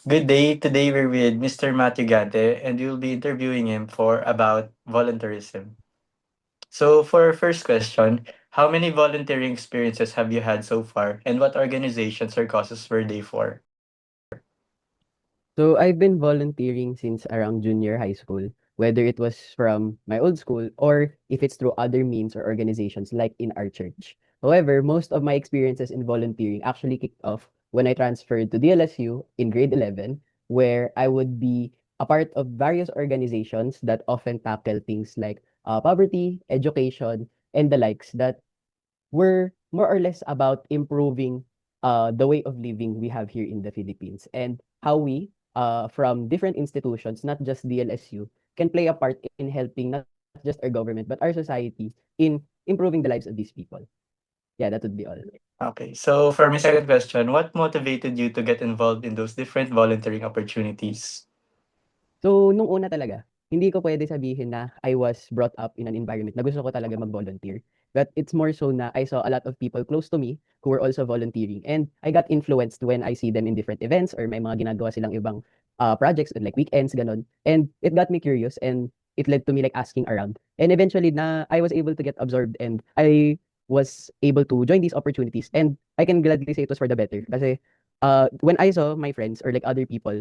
Good day. Today we're with Mr. Matthew Gante and we'll be interviewing him for about volunteerism. So for our first question, how many volunteering experiences have you had so far and what organizations or causes were they for? So I've been volunteering since around junior high school, whether it was from my old school or if it's through other means or organizations like in our church. However, most of my experiences in volunteering actually kicked off when I transferred to DLSU in grade 11, where I would be a part of various organizations that often tackle things like poverty, education, and the likes that were more or less about improving the way of living we have here in the Philippines and how we, from different institutions, not just DLSU, can play a part in helping not just our government but our society in improving the lives of these people. Yeah, that would be all. Okay, so for my second question, what motivated you to get involved in those different volunteering opportunities? So, nung una talaga, hindi ko pwede sabihin na I was brought up in an environment na gusto ko talaga mag-volunteer. But it's more so na I saw a lot of people close to me who were also volunteering. And I got influenced when I see them in different events or may mga ginagawa silang ibang projects like weekends, ganon. And it got me curious and it led to me like asking around. And eventually na I was able to get absorbed and I was able to join these opportunities. And I can gladly say it was for the better. Kasi when I saw my friends or like other people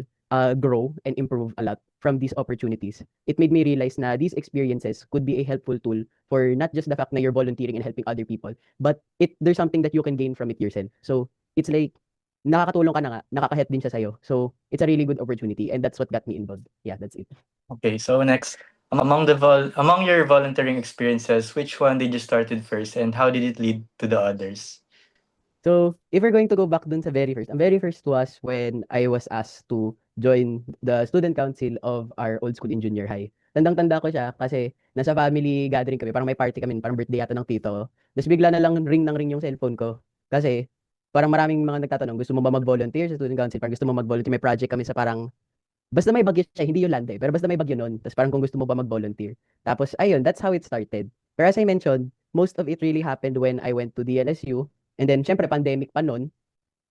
grow and improve a lot from these opportunities, it made me realize na these experiences could be a helpful tool for not just the fact na you're volunteering and helping other people, but there's something that you can gain from it yourself. So it's like nakakatulong ka na nga, nakakahelp din siya sa'yo. So it's a really good opportunity and that's what got me involved. Yeah, that's it. Okay, so next, among your volunteering experiences, which one did you started first and how did it lead to the others? So, if we're going to go back dun sa very first, ang very first was when I was asked to join the student council of our old school in junior high. Tandang-tanda ko siya kasi nasa family gathering kami, parang may party kami, parang birthday yata ng tito ko. Tapos bigla na lang ring ng ring yung cellphone ko. Kasi parang maraming mga nagtatanong, gusto mo ba mag-volunteer sa student council? Parang gusto mo mag-volunteer, may project kami sa parang, basta may bagyo siya, hindi yung lande, pero basta may bagyo nun. Tapos parang kung gusto mo ba mag-volunteer. Tapos ayun, that's how it started. Pero as I mentioned, most of it really happened when I went to DLSU. And then, syempre, pandemic pa nun.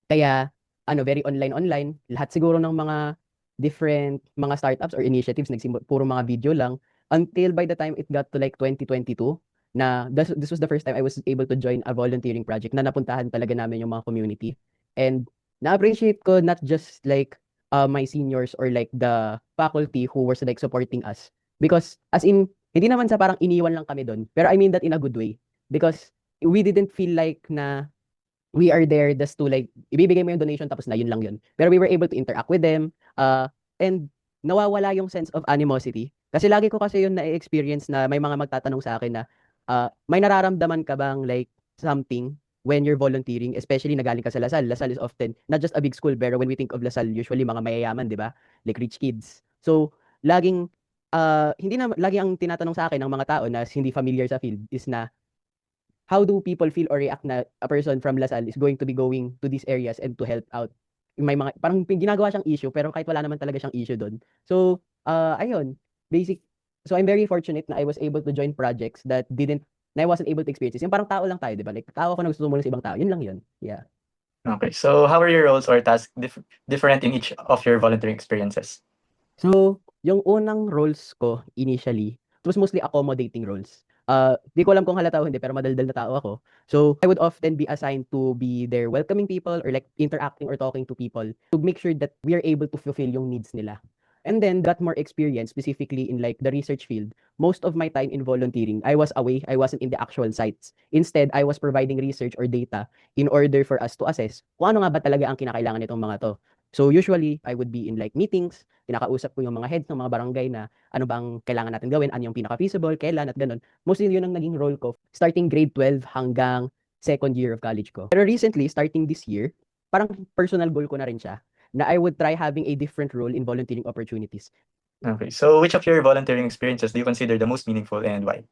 Kaya, very online-online. Lahat siguro ng mga different mga startups or initiatives, puro mga video lang. Until by the time it got to like 2022, na this was the first time I was able to join a volunteering project na napuntahan talaga namin yung mga community. And na-appreciate ko not just like my seniors or like the faculty who was like supporting us. Because as in, hindi naman sa parang iniwan lang kami doon. Pero I mean that in a good way. Because we didn't feel like na we are there just to like, ibibigay mo yung donation tapos na yun lang yun. Pero we were able to interact with them, and nawawala yung sense of animosity. Kasi lagi ko kasi yun na-experience na may mga magtatanong sa akin na, may nararamdaman ka bang like something when you're volunteering, especially na galing ka sa Lasal. Lasal is often not just a big school, pero when we think of Lasal, usually mga mayayaman, di ba? Like rich kids. So, laging, hindi na, lagi ang tinatanong sa akin ng mga tao na hindi familiar sa field is na, how do people feel or react na a person from Lasal is going to be going to these areas and to help out? May mga, parang ginagawa siyang issue, pero kahit wala naman talaga siyang issue doon. So, ayun, basic, so I'm very fortunate na I was able to join projects na I wasn't able to experience. Yung parang tao lang tayo, di ba? Like, tao ako na gusto tumulong sa ibang tao. Yun lang yun. Yeah. Okay, so how are your roles or tasks different in each of your volunteering experiences? So, yung unang roles ko initially, it was mostly accommodating roles. Di ko alam kung halata o hindi, pero madaldal na tao ako. So, I would often be assigned to be there welcoming people or like interacting or talking to people to make sure that we are able to fulfill yung needs nila. And then got more experience specifically in like the research field. Most of my time in volunteering, I was away. I wasn't in the actual sites. Instead, I was providing research or data in order for us to assess kung ano nga ba talaga ang kinakailangan nitong mga to. So usually, I would be in like meetings, kinakausap ko yung mga heads ng mga barangay na ano bang kailangan natin gawin, ano yung pinaka-feasible, kailan at ganun. Mostly yun ang naging role ko starting grade 12 hanggang second year of college ko. Pero recently, starting this year, parang personal goal ko na rin siya na I would try having a different role in volunteering opportunities. Okay, so which of your volunteering experiences do you consider the most meaningful and why?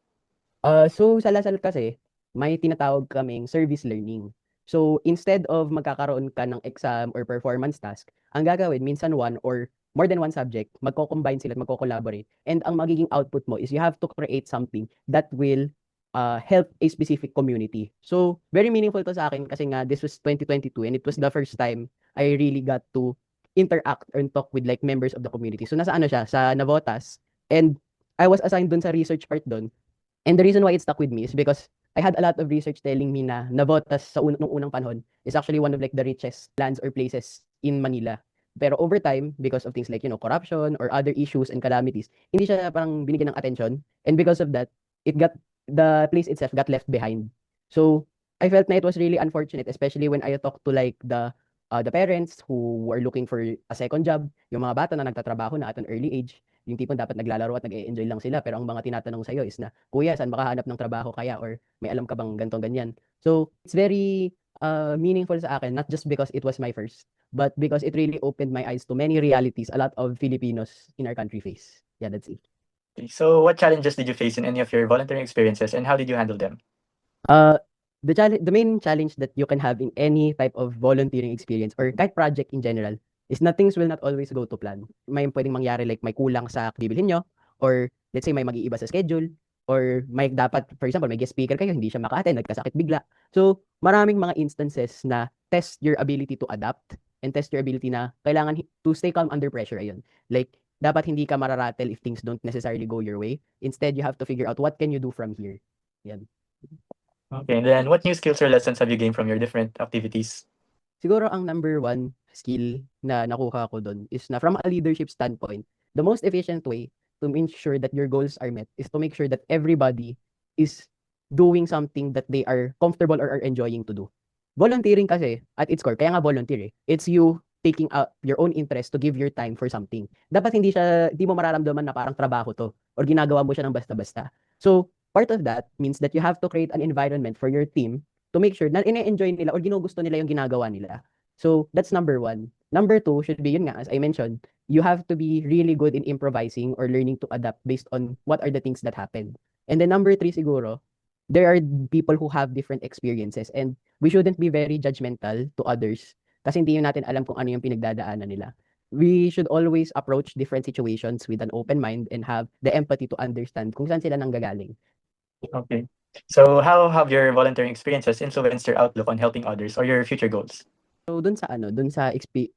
So sa Lasal kasi, may tinatawag kaming service learning. So instead of magkakaroon ka ng exam or performance task, ang gagawin minsan one or more than one subject, magko-combine sila at magko-collaborate. And ang magiging output mo is you have to create something that will help a specific community. So very meaningful to sa akin kasi nga this was 2022 and it was the first time I really got to interact and talk with like members of the community. So nasa ano siya, sa Navotas. And I was assigned dun sa research part dun. And the reason why it stuck with me is because I had a lot of research telling me na Navotas nung unang panahon is actually one of like the richest lands or places in Manila. Pero over time, because of things like, corruption or other issues and calamities, hindi siya parang binigyan ng attention. And because of that, the place itself got left behind. So, I felt na it was really unfortunate, especially when I talked to like the parents who were looking for a second job, yung mga bata na nagtatrabaho na at an early age, yung tipong dapat naglalaro at nag-e-enjoy lang sila, pero ang mga tinatanong sa'yo is na, kuya, saan makahanap ng trabaho kaya? Or may alam ka bang ganito, ganyan? So, it's very meaningful sa akin, not just because it was my first, but because it really opened my eyes to many realities a lot of Filipinos in our country face. Yeah, that's it. Okay, so what challenges did you face in any of your volunteering experiences, and how did you handle them? The main challenge that you can have in any type of volunteering experience or kahit project in general is na things will not always go to plan. May pwedeng mangyari like may kulang sa bibilhin nyo, or let's say may mag-iiba sa schedule, or may dapat, for example, may guest speaker kayo, hindi siya maka-attend, nagkasakit bigla. So, maraming mga instances na test your ability to adapt and test your ability na kailangan to stay calm under pressure. Ayun. Like, dapat hindi ka mararatel if things don't necessarily go your way. Instead, you have to figure out what can you do from here. Yan. Okay, and then what new skills or lessons have you gained from your different activities? Siguro ang number one skill na nakuha ko doon is na from a leadership standpoint, the most efficient way to ensure that your goals are met is to make sure that everybody is doing something that they are comfortable or are enjoying to do. Volunteering kasi, at its core, kaya nga volunteer it's you taking out your own interest to give your time for something. Dapat hindi mo mararamdaman na parang trabaho to or ginagawa mo siya ng basta-basta. So, part of that means that you have to create an environment for your team to make sure na ine-enjoy nila or ginugusto nila yung ginagawa nila. So, that's number one. Number two should be, yun nga, as I mentioned, you have to be really good in improvising or learning to adapt based on what are the things that happen. And then number three siguro, there are people who have different experiences and we shouldn't be very judgmental to others kasi hindi natin alam kung ano yung pinagdadaanan nila. We should always approach different situations with an open mind and have the empathy to understand kung saan sila nanggagaling. Okay. So how have your volunteering experiences influenced your outlook on helping others or your future goals? So dun sa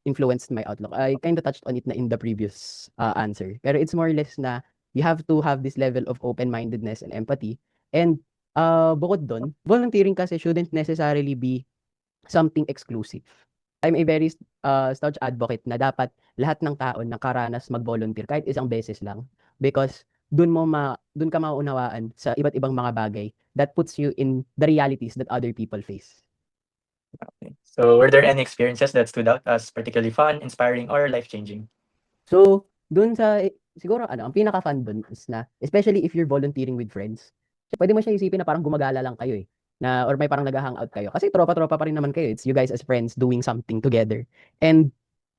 influenced my outlook, I kind of touched on it na in the previous answer. Pero it's more or less na you have to have this level of open-mindedness and empathy. And bukod dun, volunteering kasi shouldn't necessarily be something exclusive. I'm a very staunch advocate na dapat lahat ng tao nakaranas mag-volunteer kahit isang beses lang because dun ka maunawaan sa iba't ibang mga bagay that puts you in the realities that other people face. Okay. So were there any experiences that stood out as particularly fun, inspiring, or life-changing? So, dun sa siguro ang pinaka-fun dun is na especially if you're volunteering with friends, pwede mo siya isipin na parang gumagala lang kayo na or may parang nagha-hangout kayo kasi tropa-tropa pa rin naman kayo. It's you guys as friends doing something together. And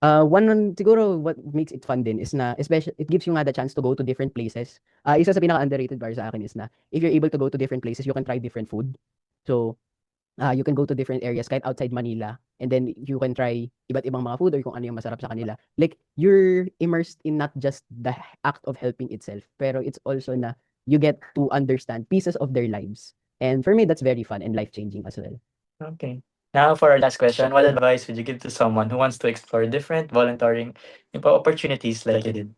siguro what makes it fun din is na especially it gives you nga the chance to go to different places. Isa sa pinaka-underrated para sa akin is na if you're able to go to different places, you can try different food. So, you can go to different areas kahit outside Manila and then you can try iba't ibang mga food or kung ano yung masarap sa kanila. Like, you're immersed in not just the act of helping itself, pero it's also na you get to understand pieces of their lives. And for me, that's very fun and life-changing as well. Okay. Now for our last question, what advice would you give to someone who wants to explore different volunteering opportunities like you did?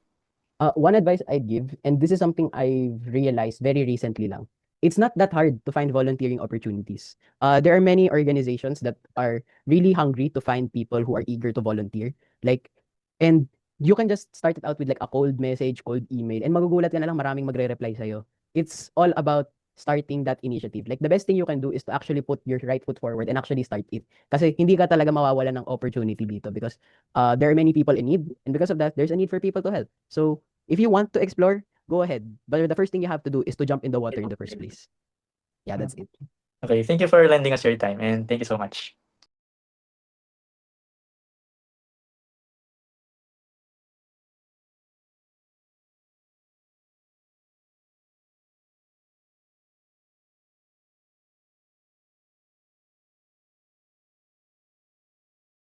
One advice I'd give, and this is something I've realized very recently lang, it's not that hard to find volunteering opportunities. There are many organizations that are really hungry to find people who are eager to volunteer. And you can just start it out with like a cold message, cold email, and magugulat ka na lang maraming magre-reply sa'yo. It's all about starting that initiative. Like the best thing you can do is to actually put your right foot forward and actually start it. Kasi hindi ka talaga mawawala ng opportunity dito because there are many people in need, and because of that, there's a need for people to help. So if you want to explore, go ahead. But the first thing you have to do is to jump in the water in the first place. Yeah, that's it. Okay, thank you for lending us your time and thank you so much.